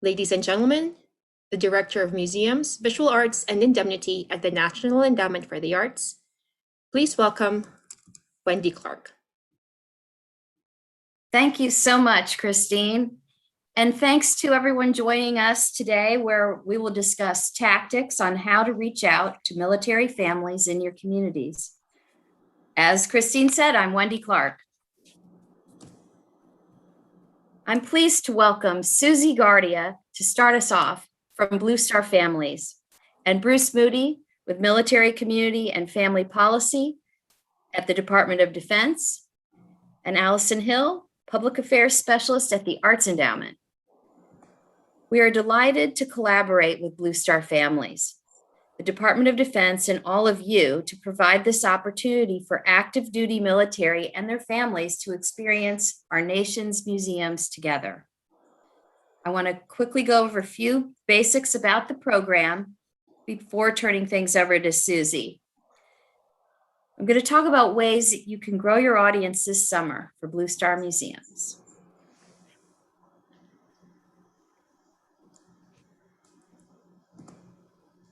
Ladies and gentlemen, the Director of Museums, Visual Arts, and Indemnity at the National Endowment for the Arts, please welcome Wendy Clark. Thank you so much, Christine. And thanks to everyone joining us today, where we will discuss tactics on how to reach out to military families in your communities. As Christine said, I'm Wendy Clark. I'm pleased to welcome Suzi Guardia to start us off from Blue Star Families, and Bruce Moody with Military Community and Family Policy at the Department of Defense, and Allison Hill, Public Affairs Specialist at the Arts Endowment. We are delighted to collaborate with Blue Star Families, the Department of Defense, and all of you to provide this opportunity for active duty military and their families to experience our nation's museums together. I want to quickly go over a few basics about the program before turning things over to Suzi. I'm going to talk about ways that you can grow your audience this summer for Blue Star Museums.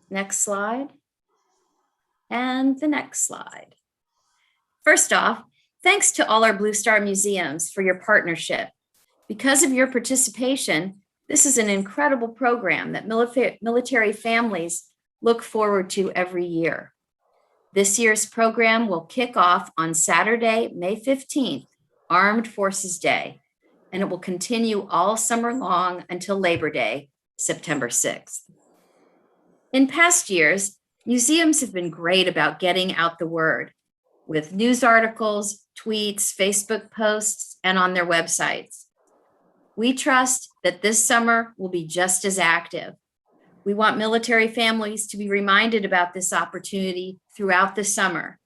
Next slide. And the next slide. First off, thanks to all our Blue Star Museums for your partnership. Because of your participation, this is an incredible program that military families look forward to every year. This year's program will kick off on Saturday, May 15th, Armed Forces Day, and it will continue all summer long until Labor Day, September 6th. In past years, museums have been great about getting out the word with news articles, tweets, Facebook posts, and on their websites. We trust that this summer will be just as active. We want military families to be reminded about this opportunity throughout the summer.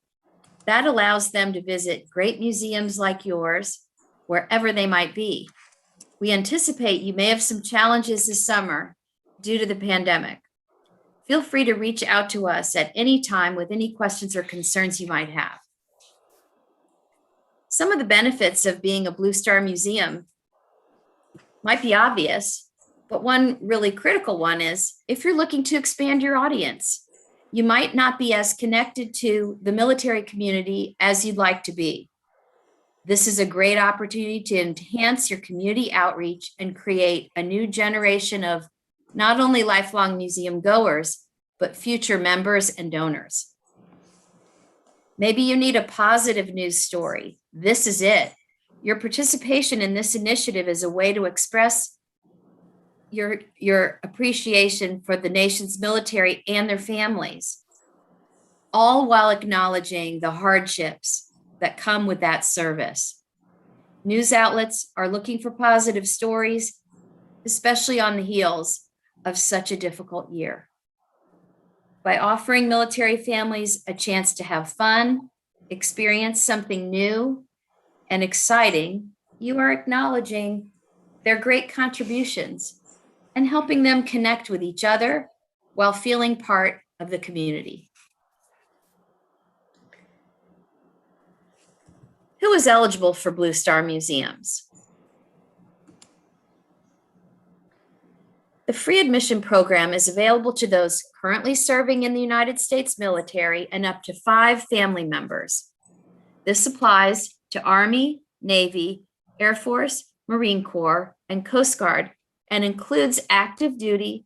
That allows them to visit great museums like yours, wherever they might be. We anticipate you may have some challenges this summer due to the pandemic. Feel free to reach out to us at any time with any questions or concerns you might have. Some of the benefits of being a Blue Star Museum might be obvious, but one really critical one is if you're looking to expand your audience, you might not be as connected to the military community as you'd like to be. This is a great opportunity to enhance your community outreach and create a new generation of not only lifelong museum goers, but future members and donors. Maybe you need a positive news story. This is it. Your participation in this initiative is a way to express your appreciation for the nation's military and their families, all while acknowledging the hardships that come with that service. News outlets are looking for positive stories, especially on the heels of such a difficult year. By offering military families a chance to have fun, experience something new and exciting, you are acknowledging their great contributions and helping them connect with each other while feeling part of the community. Who is eligible for Blue Star Museums? The free admission program is available to those currently serving in the United States military and up to 5 family members. This applies to Army, Navy, Air Force, Marine Corps, and Coast Guard, and includes active duty,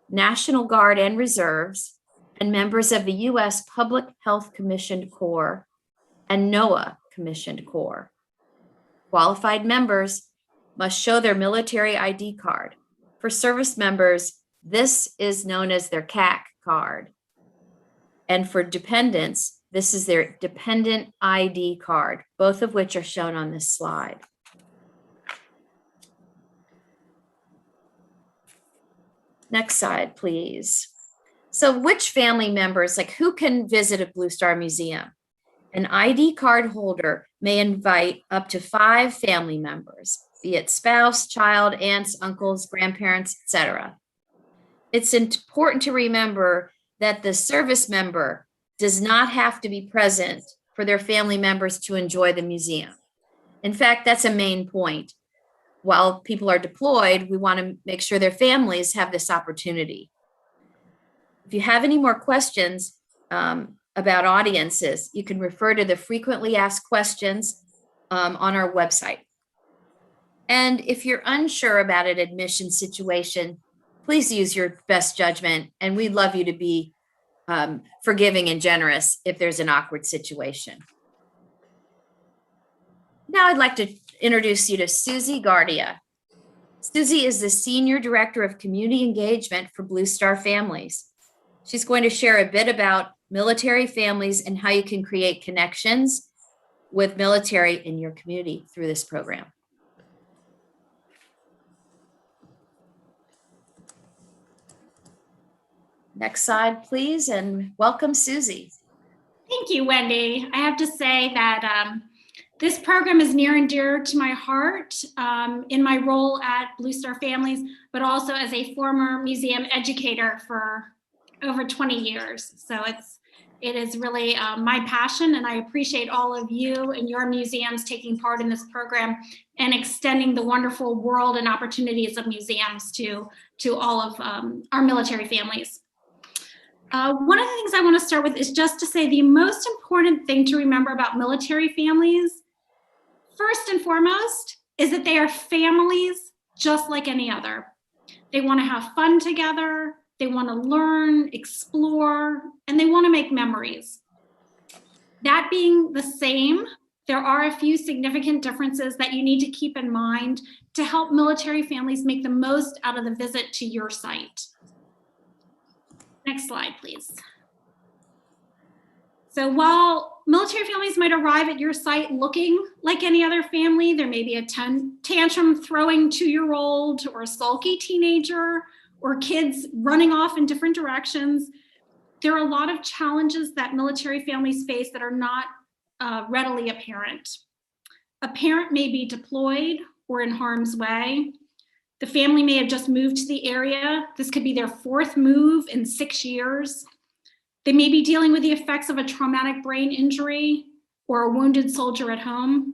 National Guard and Reserves, and members of the U.S. Public Health Commissioned Corps and NOAA Commissioned Corps. Qualified members must show their military ID card. For service members, this is known as their CAC card. And for dependents, this is their dependent ID card, both of which are shown on this slide. Next slide, please. So which family members, like who can visit a Blue Star Museum? An ID card holder may invite up to 5 family members, be it spouse, child, aunts, uncles, grandparents, etc. It's important to remember that the service member does not have to be present for their family members to enjoy the museum. In fact, that's a main point. while people are deployed, we want to make sure their families have this opportunity. If you have any more questions about audiences, you can refer to the frequently asked questions on our website. And if you're unsure about an admission situation, please use your best judgment, and we'd love you to be forgiving and generous if there's an awkward situation. Now I'd like to introduce you to Suzi Guardia. Suzi is the Senior Director of Community Engagement for Blue Star Families. She's going to share a bit about military families and how you can create connections with military in your community through this program. Next slide, please, and welcome, Suzi. Thank you, Wendy. I have to say that this program is near and dear to my heart in my role at Blue Star Families, but also as a former museum educator for over 20 years. So it is really my passion, and I appreciate all of you and your museums taking part in this program and extending the wonderful world and opportunities of museums to all of our military families. One of the things I want to start with is just to say the most important thing to remember about military families, first and foremost, is that they are families just like any other. They want to have fun together, they want to learn, explore, and they want to make memories. That being the same, there are a few significant differences that you need to keep in mind to help military families make the most out of the visit to your site. Next slide, please. So while military families might arrive at your site looking like any other family, there may be a tantrum throwing 2-year-old or a sulky teenager or kids running off in different directions. There are a lot of challenges that military families face that are not readily apparent. A parent may be deployed or in harm's way. The family may have just moved to the area. This could be their 4th move in 6 years. They may be dealing with the effects of a traumatic brain injury or a wounded soldier at home.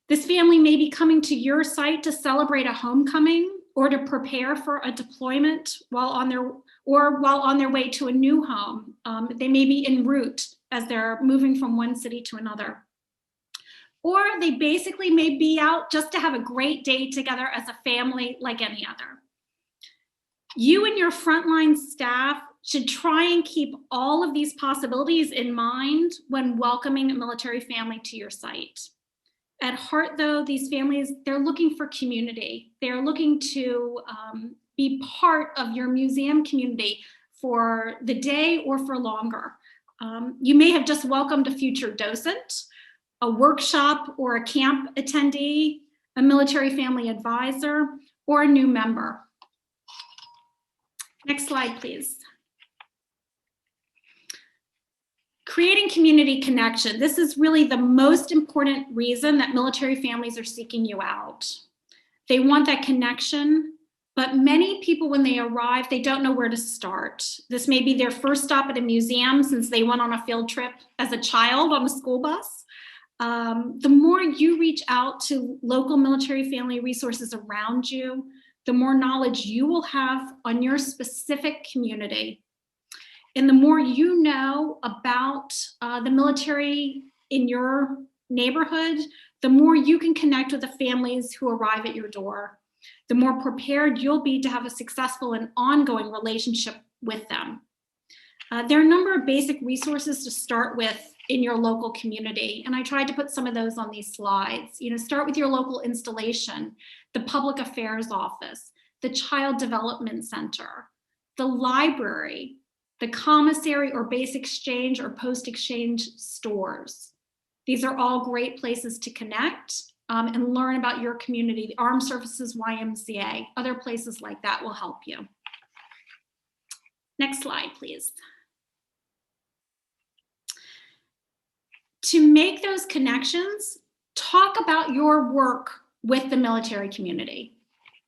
This family may be coming to your site to celebrate a homecoming or to prepare for a deployment while on their way to a new home. They may be en route as they're moving from one city to another. Or they basically may be out just to have a great day together as a family like any other. You and your frontline staff should try and keep all of these possibilities in mind when welcoming a military family to your site. At heart, though, these families, they're looking for community. They're looking to be part of your museum community for the day or for longer. You may have just welcomed a future docent, a workshop or a camp attendee, a military family advisor, or a new member. Next slide, please. Creating community connection. This is really the most important reason that military families are seeking you out. They want that connection, but many people, when they arrive, they don't know where to start. This may be their first stop at a museum since they went on a field trip as a child on a school bus. The more you reach out to local military family resources around you, the more knowledge you will have on your specific community. And the more you know about the military in your neighborhood, the more you can connect with the families who arrive at your door. The more prepared you'll be to have a successful and ongoing relationship with them. There are a number of basic resources to start with in your local community, and I tried to put some of those on these slides. Start with your local installation, the public affairs office, the child development center, the library, the commissary or base exchange or post exchange stores. These are all great places to connect and learn about your community. The Armed Services YMCA, other places like that will help you. Next slide, please. To make those connections, talk about your work with the military community.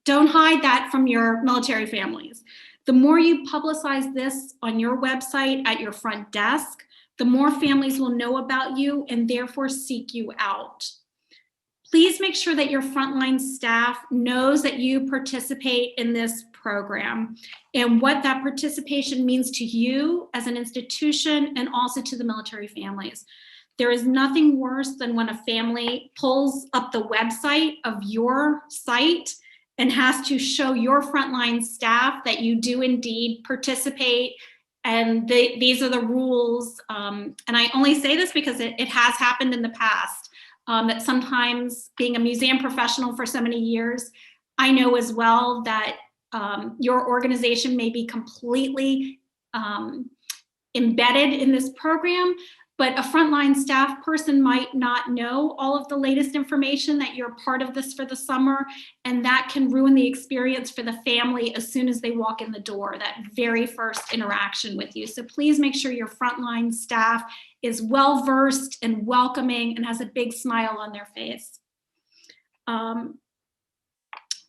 Don't hide that from your military families. The more you publicize this on your website, at your front desk, the more families will know about you and therefore seek you out. Please make sure that your frontline staff knows that you participate in this program and what that participation means to you as an institution and also to the military families. There is nothing worse than when a family pulls up the website of your site and has to show your frontline staff that you do indeed participate, and these are the rules. And I only say this because it has happened in the past, that sometimes, being a museum professional for so many years, I know as well that your organization may be completely embedded in this program, but a frontline staff person might not know all of the latest information that you're part of this for the summer, and that can ruin the experience for the family as soon as they walk in the door, that very first interaction with you. So please make sure your frontline staff is well-versed and welcoming and has a big smile on their face. On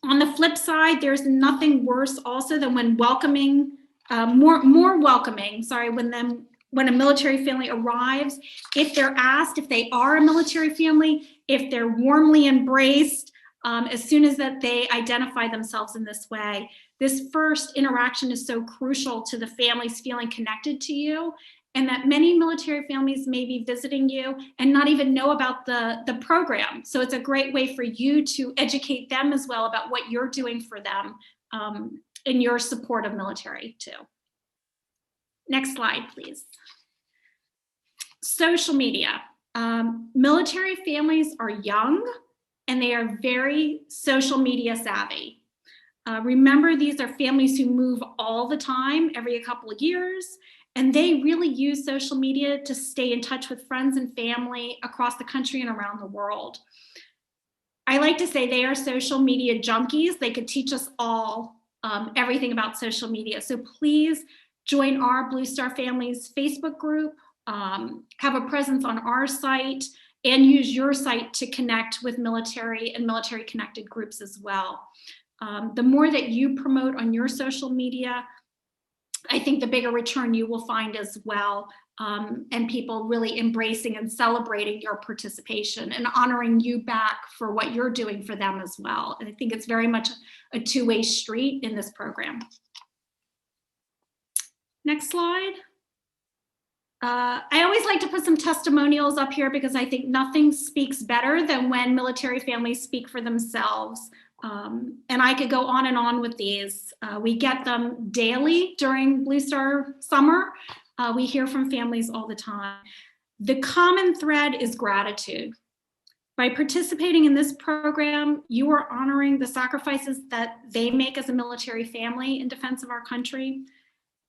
the flip side, there's nothing worse also than when welcoming, more welcoming, sorry, when a military family arrives, if they're asked if they are a military family, if they're warmly embraced, as soon as that they identify themselves in this way. This first interaction is so crucial to the families feeling connected to you, and that many military families may be visiting you and not even know about the program. So it's a great way for you to educate them as well about what you're doing for them in your support of military too. Next slide, please. Social media. Military families are young and they are very social media savvy. Remember, these are families who move all the time, every couple of years, and they really use social media to stay in touch with friends and family across the country and around the world. I like to say they are social media junkies. They could teach us all everything about social media. So please join our Blue Star Families Facebook group, have a presence on our site, and use your site to connect with military and military connected groups as well. The more that you promote on your social media, I think the bigger return you will find as well, and people really embracing and celebrating your participation and honoring you back for what you're doing for them as well. And I think it's very much a two-way street in this program. Next slide. I always like to put some testimonials up here because I think nothing speaks better than when military families speak for themselves. And I could go on and on with these. We get them daily during Blue Star summer. We hear from families all the time. The common thread is gratitude. By participating in this program, you are honoring the sacrifices that they make as a military family in defense of our country.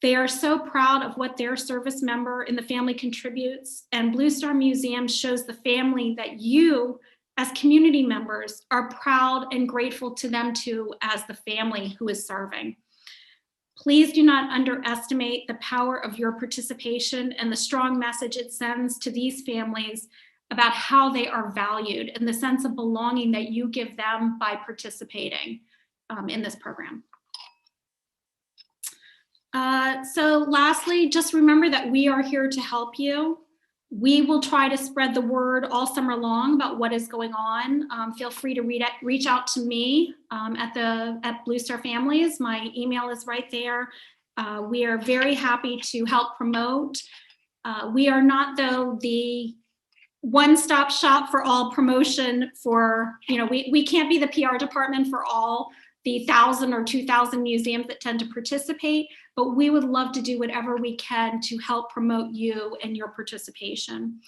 They are so proud of what their service member in the family contributes, and Blue Star Museum shows the family that you, as community members, are proud and grateful to them too, as the family who is serving. Please do not underestimate the power of your participation and the strong message it sends to these families about how they are valued and the sense of belonging that you give them by participating in this program. So lastly, just remember that we are here to help you. We will try to spread the word all summer long about what is going on. Feel free to reach out to me at Blue Star Families. My email is right there. We are very happy to help promote. We are not, though, the one-stop shop for all promotion for, we can't be the PR department for all the 1,000 or 2,000 museums that tend to participate, but we would love to do whatever we can to help promote you and your participation.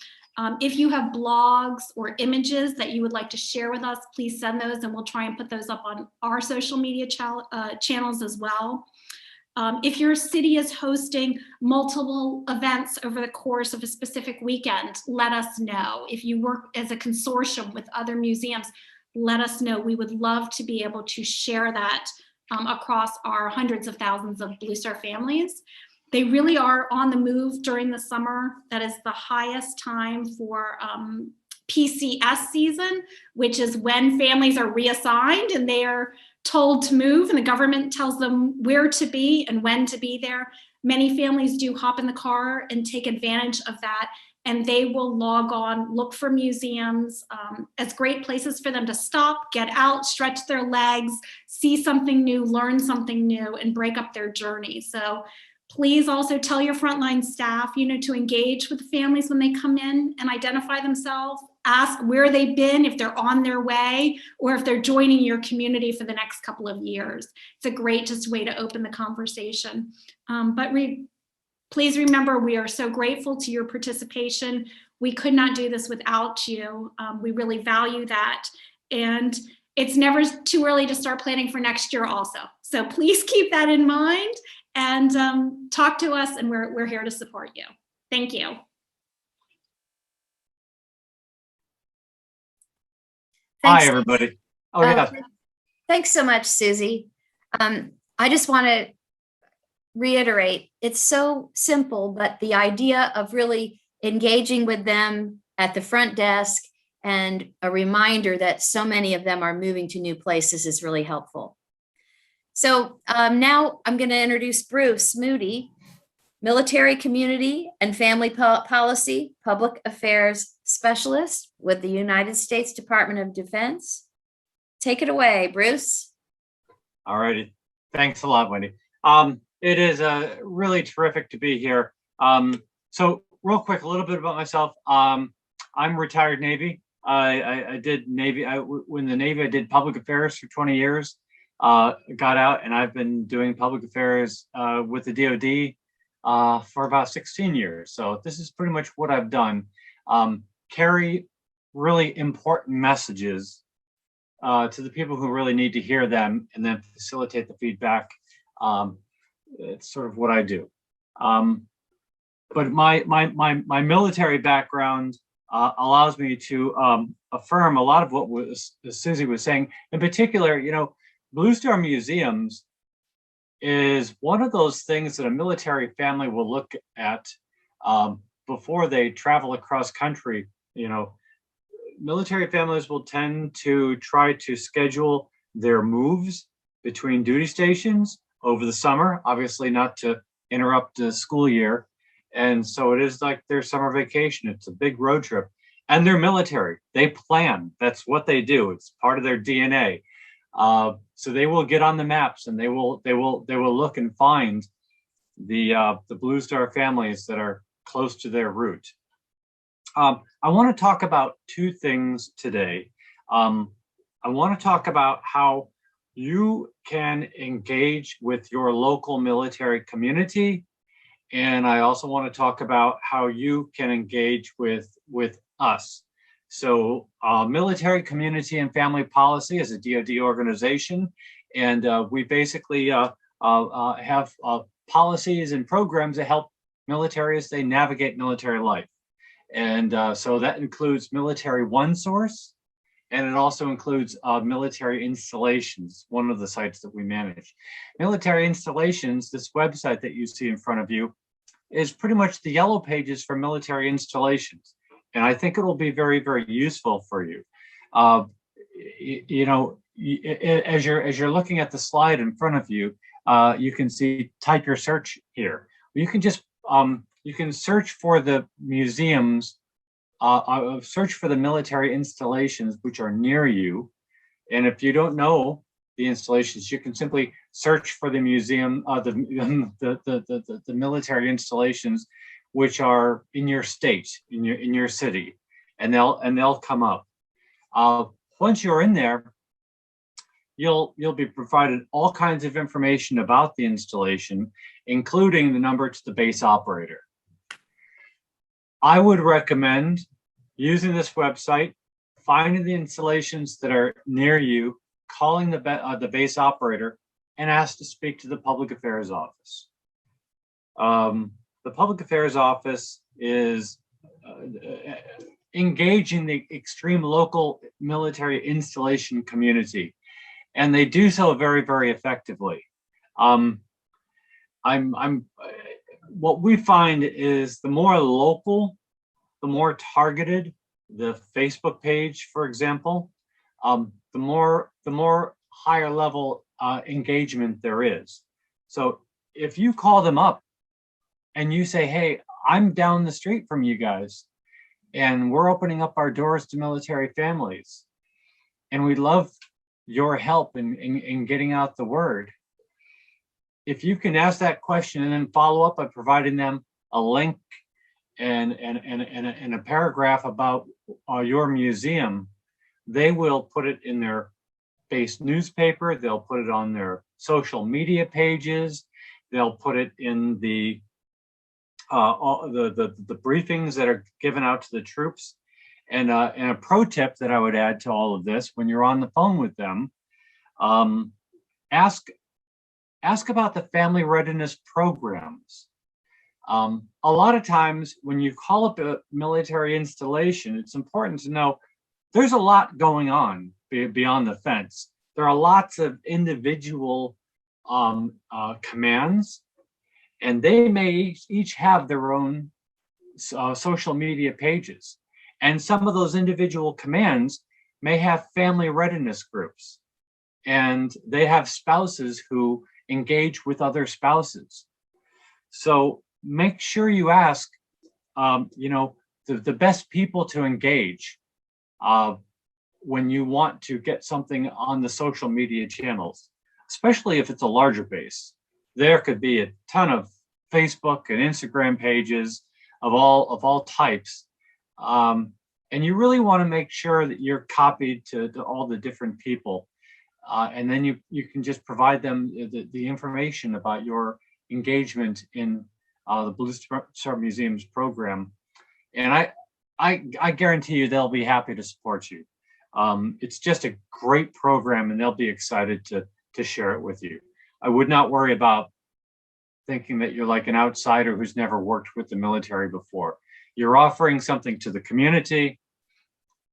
If you have blogs or images that you would like to share with us, please send those and we'll try and put those up on our social media channels as well. If your city is hosting multiple events over the course of a specific weekend, let us know. If you work as a consortium with other museums, let us know. We would love to be able to share that across our hundreds of thousands of Blue Star families. They really are on the move during the summer. That is the highest time for PCS season, which is when families are reassigned and they are told to move and the government tells them where to be and when to be there. Many families do hop in the car and take advantage of that. and they will log on, look for museums as great places for them to stop, get out, stretch their legs, see something new, learn something new, and break up their journey. So please also tell your frontline staff, to engage with the families when they come in and identify themselves, ask where they've been, if they're on their way, or if they're joining your community for the next couple of years. It's a great just way to open the conversation. Please remember, we are so grateful to your participation. We could not do this without you. We really value that. And it's never too early to start planning for next year also. So please keep that in mind and talk to us, and we're here to support you. Thank you. Hi, everybody. Oh, yeah. Thanks so much, Suzi. I just want to reiterate, it's so simple, but the idea of really engaging with them at the front desk and a reminder that so many of them are moving to new places is really helpful. So now I'm going to introduce Bruce Moody, Military Community and Family Policy Public Affairs Specialist with the United States Department of Defense. Take it away, Bruce. All righty. Thanks a lot, Wendy. It is really terrific to be here. So real quick, a little bit about myself. I'm retired Navy. I did Navy. When the Navy, I did public affairs for 20 years. Got out, and I've been doing public affairs with the DoD for about 16 years. So this is pretty much what I've done. Carry really important messages to the people who really need to hear them, and then facilitate the feedback. It's sort of what I do. But my military background allows me to affirm a lot of what Suzi was saying. In particular, Blue Star Museums is one of those things that a military family will look at before they travel across country. Military families will tend to try to schedule their moves between duty stations over the summer, obviously not to interrupt the school year. And so it is like their summer vacation. It's a big road trip, and they're military. They plan. That's what they do. It's part of their DNA. So they will get on the maps, and they will look and find the Blue Star families that are close to their route. I want to talk about two things today. I want to talk about how you can engage with your local military community, and I also want to talk about how you can engage with us. So Military Community and Family Policy is a DoD organization, and we basically have policies and programs that help military as they navigate military life. And so that includes Military One Source, and it also includes military installations, one of the sites that we manage. Military installations, this website that you see in front of you, is pretty much the yellow pages for military installations. And I think it will be very, very useful for you. As you're looking at the slide in front of you, you can see, type your search here. You can just, you can search for the museums, search for the military installations which are near you. And if you don't know the installations, you can simply search for the museum, the military installations which are in your state, in your city, and they'll come up. Once you're in there, you'll be provided all kinds of information about the installation, including the number to the base operator. I would recommend using this website, finding the installations that are near you, calling the base operator, and ask to speak to the Public Affairs Office. The Public Affairs Office is engaging the extreme local military installation community, and they do so very, very effectively. What we find is the more local, the more targeted the Facebook page, for example, the more higher level engagement there is. So if you call them up and you say, hey, I'm down the street from you guys, and we're opening up our doors to military families. And we'd love your help in getting out the word. If you can ask that question and then follow up by providing them a link and a paragraph about your museum, they will put it in their base newspaper, they'll put it on their social media pages, they'll put it in the briefings that are given out to the troops. And a pro tip that I would add to all of this, when you're on the phone with them, ask about the family readiness programs. A lot of times when you call up a military installation, it's important to know there's a lot going on beyond the fence. There are lots of individual commands, and they may each have their own social media pages. And some of those individual commands may have family readiness groups, and they have spouses who engage with other spouses. So make sure you ask, the best people to engage when you want to get something on the social media channels, especially if it's a larger base. There could be a ton of Facebook and Instagram pages of all types. And you really want to make sure that you're copied to all the different people. And then you can just provide them the information about your engagement in the Blue Star Museums program. And I guarantee you they'll be happy to support you. It's just a great program, and they'll be excited to share it with you. I would not worry about thinking that you're like an outsider who's never worked with the military before. You're offering something to the community,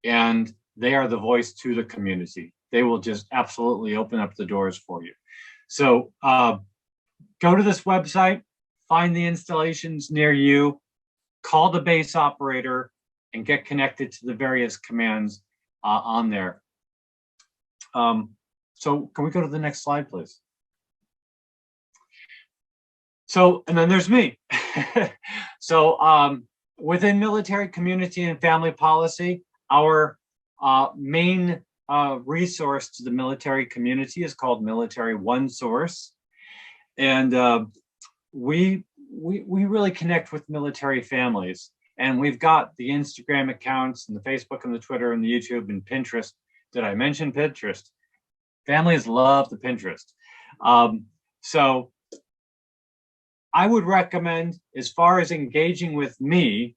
and they are the voice to the community. They will just absolutely open up the doors for you. So go to this website, find the installations near you, call the base operator, and get connected to the various commands on there. So can we go to the next slide, please? So, and then there's me. So within military community and family policy, our main resource to the military community is called Military One Source. And we really connect with military families. And we've got the Instagram accounts and the Facebook and the Twitter and the YouTube and Pinterest. Did I mention Pinterest? Families love the Pinterest. So I would recommend, as far as engaging with me,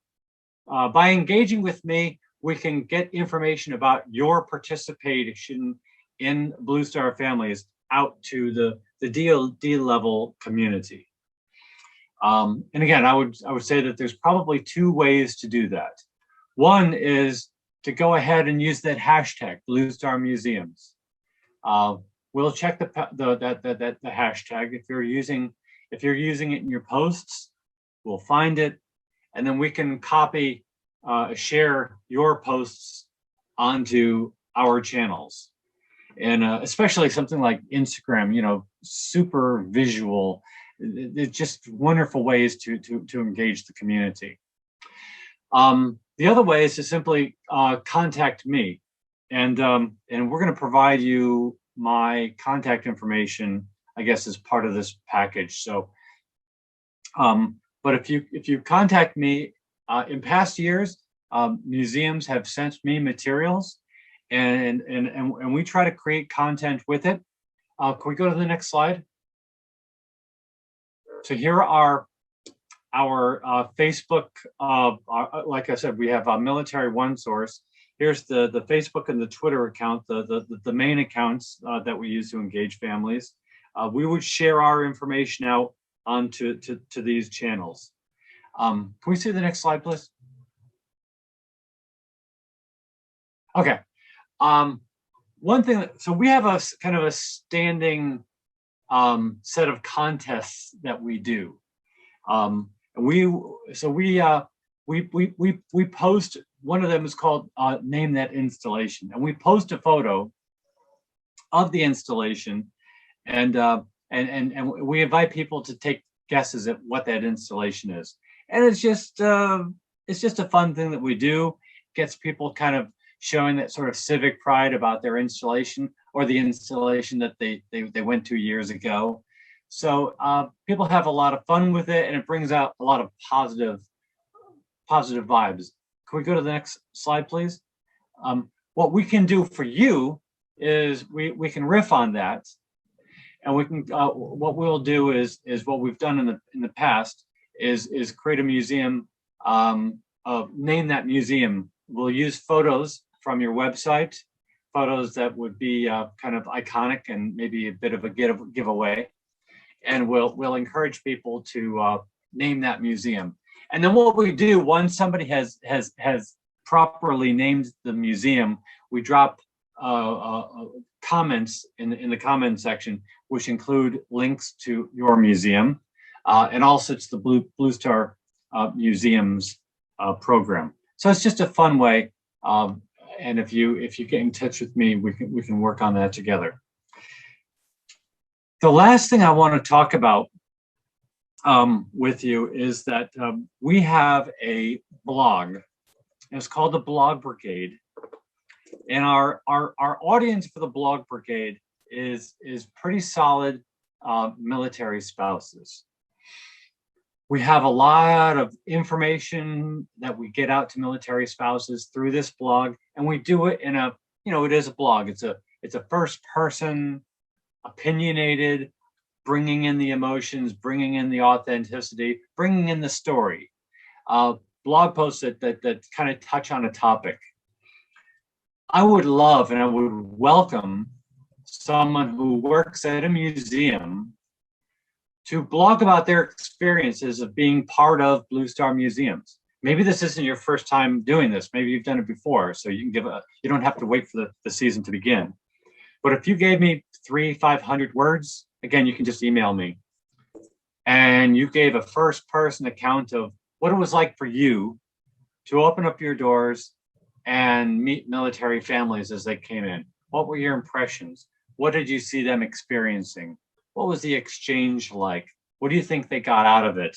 by engaging with me, we can get information about your participation in Blue Star families out to the DoD level community. And again, I would say that there's probably two ways to do that. One is to go ahead and use that hashtag, Blue Star Museums. We'll check the hashtag. If you're using it in your posts, we'll find it, and then we can copy, share your posts onto our channels. And especially something like Instagram, super visual. It's just wonderful ways to engage the community. The other way is to simply contact me, and we're going to provide you my contact information, I guess, as part of this package. So, but if you contact me, in past years, museums have sent me materials, and we try to create content with it. Can we go to the next slide? So here are our Facebook. Like I said, we have a Military One Source. Here's the Facebook and the Twitter account, the main accounts that we use to engage families. We would share our information out onto to these channels. Can we see the next slide, please? Okay. One thing, so we have a kind of a standing set of contests that we do. We post, one of them is called Name That Installation, and we post a photo of the installation, and we invite people to take guesses at what that installation is. And it's just it's just a fun thing that we do. Gets people kind of showing that sort of civic pride about their installation or the installation that they went to years ago. So people have a lot of fun with it, and it brings out a lot of positive vibes. Can we go to the next slide, please? What we can do for you is we can riff on that, and we can what we'll do is what we've done in the past is create a museum, name that museum. We'll use photos from your website, photos that would be kind of iconic and maybe a bit of a giveaway, and we'll encourage people to name that museum. And then what we do, once somebody has properly named the museum, we drop comments in the comment section, which include links to your museum, and also to the Blue Star Museums program. So it's just a fun way. And if you get in touch with me, we can work on that together. The last thing I want to talk about with you is that we have a blog. It's called the Blog Brigade, and our audience for the Blog Brigade is pretty solid military spouses. We have a lot of information that we get out to military spouses through this blog, and we do it in a, it is a blog. It's a first person, opinionated, bringing in the emotions, bringing in the authenticity, bringing in the story. Blog posts that kind of touch on a topic. I would love and I would welcome someone who works at a museum to blog about their experiences of being part of Blue Star Museums. Maybe this isn't your first time doing this. Maybe you've done it before, so you don't have to wait for the season to begin. But if you gave me 300-500 words, again, you can just email me, and you gave a first person account of what it was like for you to open up your doors and meet military families as they came in. What were your impressions? What did you see them experiencing? What was the exchange like? What do you think they got out of it?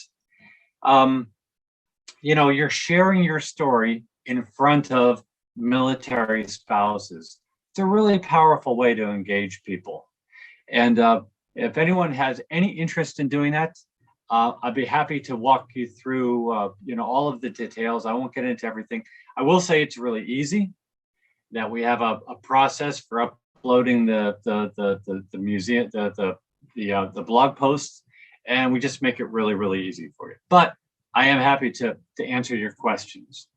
You're sharing your story in front of military spouses. It's a really powerful way to engage people. And if anyone has any interest in doing that, I'd be happy to walk you through, all of the details. I won't get into everything. I will say it's really easy, that we have a process for uploading the museum, the blog posts, and we just make it really, really easy for you. But I am happy to answer your questions.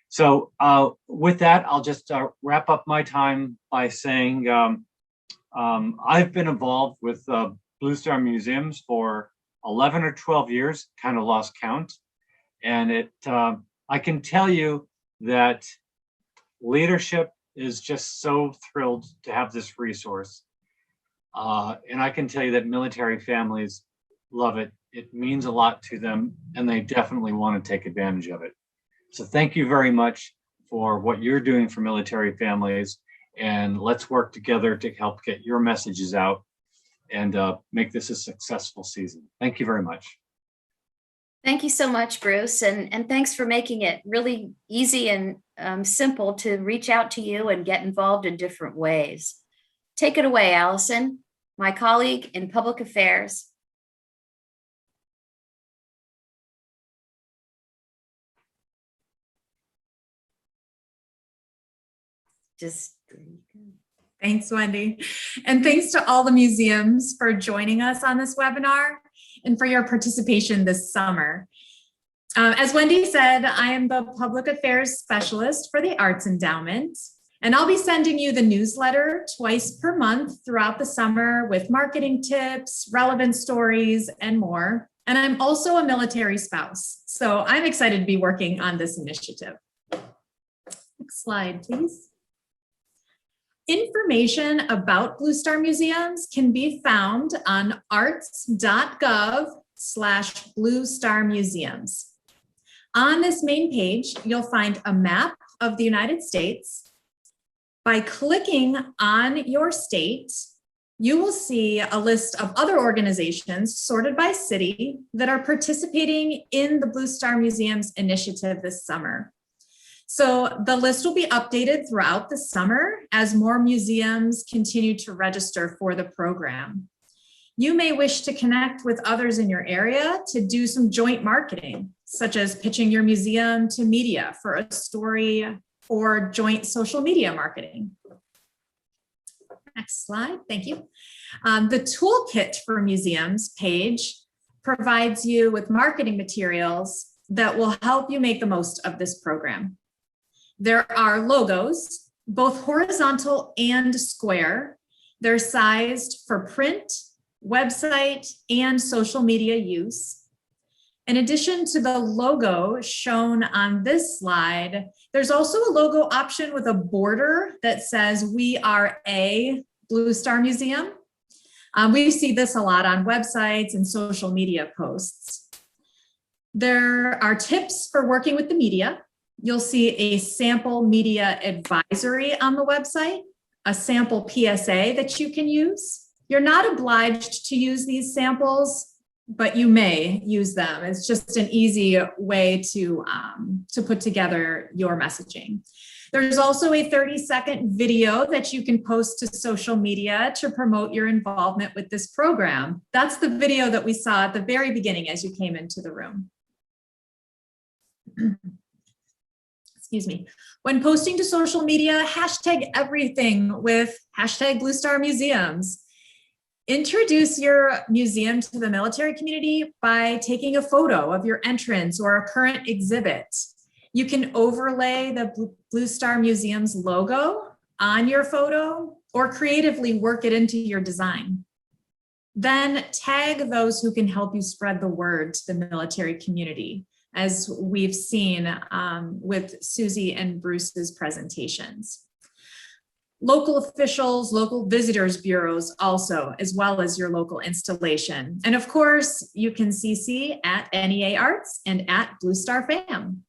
So with that, I'll just wrap up my time by saying I've been involved with Blue Star Museums for 11 or 12 years, kind of lost count. And I can tell you that leadership is just so thrilled to have this resource. And I can tell you that military families love it. It means a lot to them, and they definitely want to take advantage of it. So thank you very much for what you're doing for military families, and let's work together to help get your messages out and make this a successful season. Thank you very much. Thank you so much, Bruce. And thanks for making it really easy and simple to reach out to you and get involved in different ways. Take it away, Allison, my colleague in public affairs. Thanks, Wendy. And thanks to all the museums for joining us on this webinar and for your participation this summer. As Wendy said, I am the public affairs specialist for the Arts Endowment, and I'll be sending you the newsletter twice per month throughout the summer with marketing tips, relevant stories, and more. And I'm also a military spouse, so I'm excited to be working on this initiative. Next slide, please. Information about Blue Star Museums can be found on arts.gov/Blue Star Museums. On this main page, you'll find a map of the United States. By clicking on your state, you will see a list of other organizations sorted by city that are participating in the Blue Star Museums initiative this summer. So the list will be updated throughout the summer as more museums continue to register for the program. You may wish to connect with others in your area to do some joint marketing, such as pitching your museum to media for a story or joint social media marketing. Next slide, thank you. The Toolkit for Museums page provides you with marketing materials that will help you make the most of this program. There are logos, both horizontal and square. They're sized for print, website, and social media use. In addition to the logo shown on this slide, there's also a logo option with a border that says "We are a Blue Star Museum." We see this a lot on websites and social media posts. There are tips for working with the media. You'll see a sample media advisory on the website, a sample PSA that you can use. You're not obliged to use these samples, but you may use them. It's just an easy way to put together your messaging. There's also a 30-second video that you can post to social media to promote your involvement with this program. That's the video that we saw at the very beginning as you came into the room. Excuse me. When posting to social media, hashtag everything with hashtag Blue Star Museums. Introduce your museum to the military community by taking a photo of your entrance or a current exhibit. You can overlay the Blue Star Museum's logo on your photo or creatively work it into your design. Then tag those who can help you spread the word to the military community, as we've seen with Suzi and Bruce's presentations. Local officials, local visitors bureaus also, as well as your local installation. And of course, you can CC at NEA Arts and at Blue Star Fam.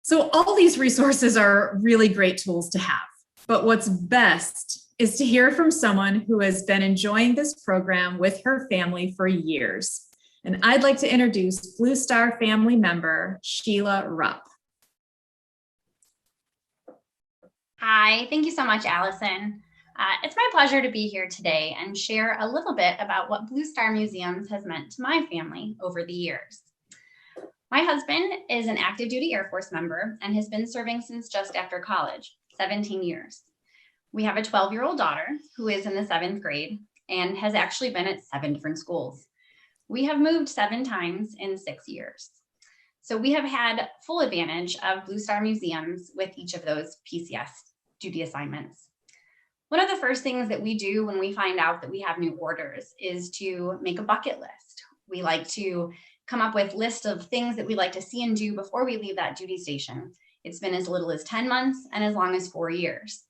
So all these resources are really great tools to have, but what's best is to hear from someone who has been enjoying this program with her family for years. And I'd like to introduce Blue Star family member, Sheila Rupp. Hi, thank you so much, Allison. It's my pleasure to be here today and share a little bit about what Blue Star Museums has meant to my family over the years. My husband is an active duty Air Force member and has been serving since just after college, 17 years. We have a 12-year-old daughter who is in the 7th grade and has actually been at 7 different schools. We have moved 7 times in 6 years. So we have had full advantage of Blue Star Museums with each of those PCS duty assignments. One of the first things that we do when we find out that we have new orders is to make a bucket list. We like to come up with lists of things that we like to see and do before we leave that duty station. It's been as little as 10 months and as long as 4 years.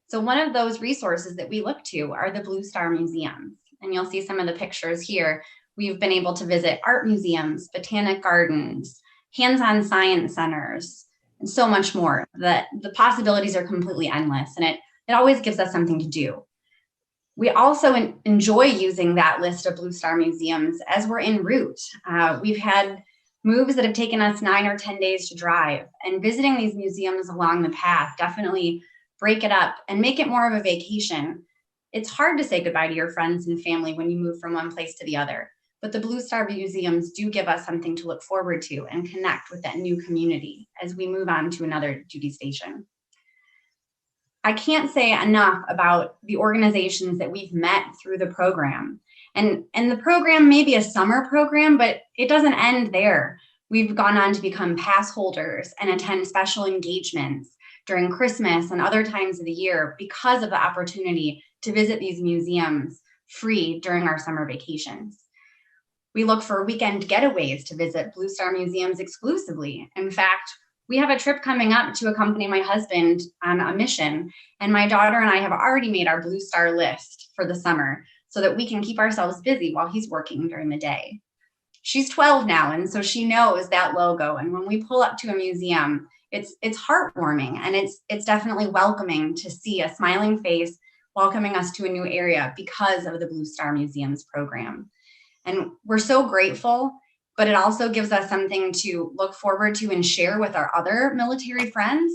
So one of those resources that we look to are the Blue Star Museums. And you'll see some of the pictures here. We've been able to visit art museums, botanic gardens, hands-on science centers, and so much more. The possibilities are completely endless, and it always gives us something to do. We also enjoy using that list of Blue Star Museums as we're en route. We've had moves that have taken us 9 or 10 days to drive, and visiting these museums along the path definitely break it up and make it more of a vacation. It's hard to say goodbye to your friends and family when you move from one place to the other, but the Blue Star Museums do give us something to look forward to and connect with that new community as we move on to another duty station. I can't say enough about the organizations that we've met through the program. And the program may be a summer program, but it doesn't end there. We've gone on to become pass holders and attend special engagements during Christmas and other times of the year because of the opportunity to visit these museums free during our summer vacations. We look for weekend getaways to visit Blue Star Museums exclusively. In fact, we have a trip coming up to accompany my husband on a mission, and my daughter and I have already made our Blue Star list for the summer so that we can keep ourselves busy while he's working during the day. She's 12 now, and so she knows that logo, and when we pull up to a museum, it's heartwarming, and it's definitely welcoming to see a smiling face welcoming us to a new area because of the Blue Star Museums program. And we're so grateful, but it also gives us something to look forward to and share with our other military friends.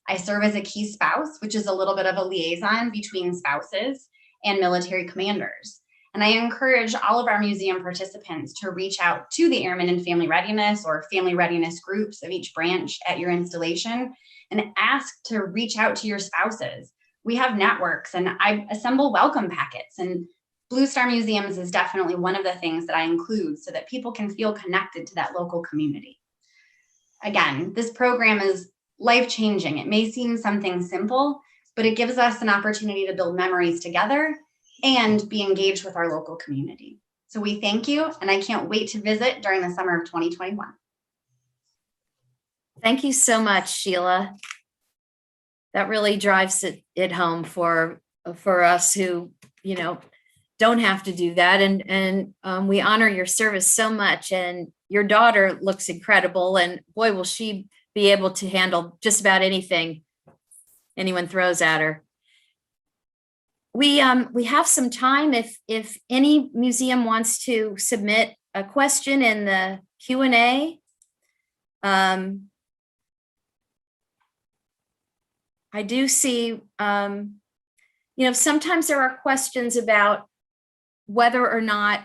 I serve as a key spouse, which is a little bit of a liaison between spouses and military commanders. And I encourage all of our museum participants to reach out to the Airmen and Family Readiness or Family Readiness groups of each branch at your installation and ask to reach out to your spouses. We have networks, and I assemble welcome packets, and Blue Star Museums is definitely one of the things that I include so that people can feel connected to that local community. Again, this program is life-changing. It may seem something simple, but it gives us an opportunity to build memories together and be engaged with our local community. So we thank you, and I can't wait to visit during the summer of 2021. Thank you so much, Sheila. That really drives it home for us who, don't have to do that. And we honor your service so much. And your daughter looks incredible. And boy, will she be able to handle just about anything anyone throws at her. We have some time if any museum wants to submit a question in the Q&A. I do see, sometimes there are questions about whether or not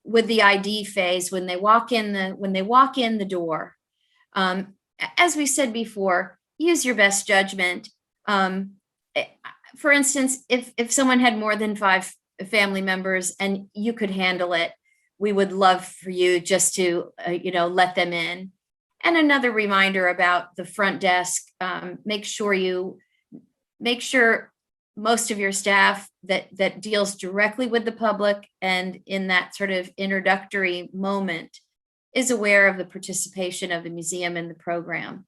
with the ID phase, when they walk in the door, as we said before, use your best judgment. For instance, if someone had more than 5 family members and you could handle it, we would love for you just to, let them in. And another reminder about the front desk, make sure most of your staff that deals directly with the public and in that sort of introductory moment is aware of the participation of the museum in the program.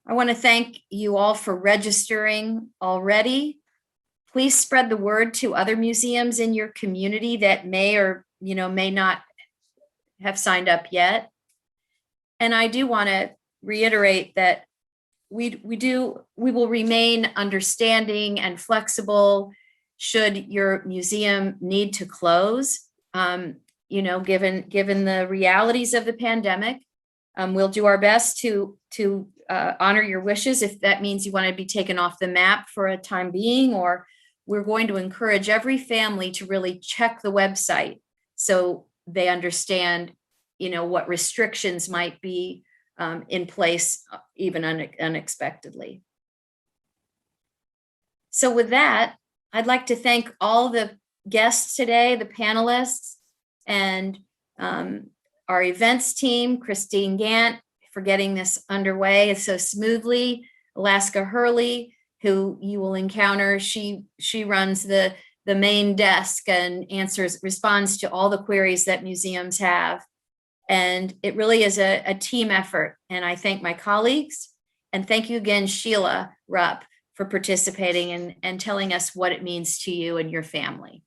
I want to thank you all for registering already. Please spread the word to other museums in your community that may or may not have signed up yet. And I do want to reiterate that we will remain understanding and flexible should your museum need to close. Given the realities of the pandemic, we'll do our best to honor your wishes if that means you want to be taken off the map for a time being, or we're going to encourage every family to really check the website so they understand, what restrictions might be in place, even unexpectedly. So with that, I'd like to thank all the guests today, the panelists, and our events team, Christine Gant, for getting this underway so smoothly, Alaska Hurley, who you will encounter. She runs the main desk and responds to all the queries that museums have. And it really is a team effort. And I thank my colleagues, and thank you again, Sheila Rupp, for participating and telling us what it means to you and your family.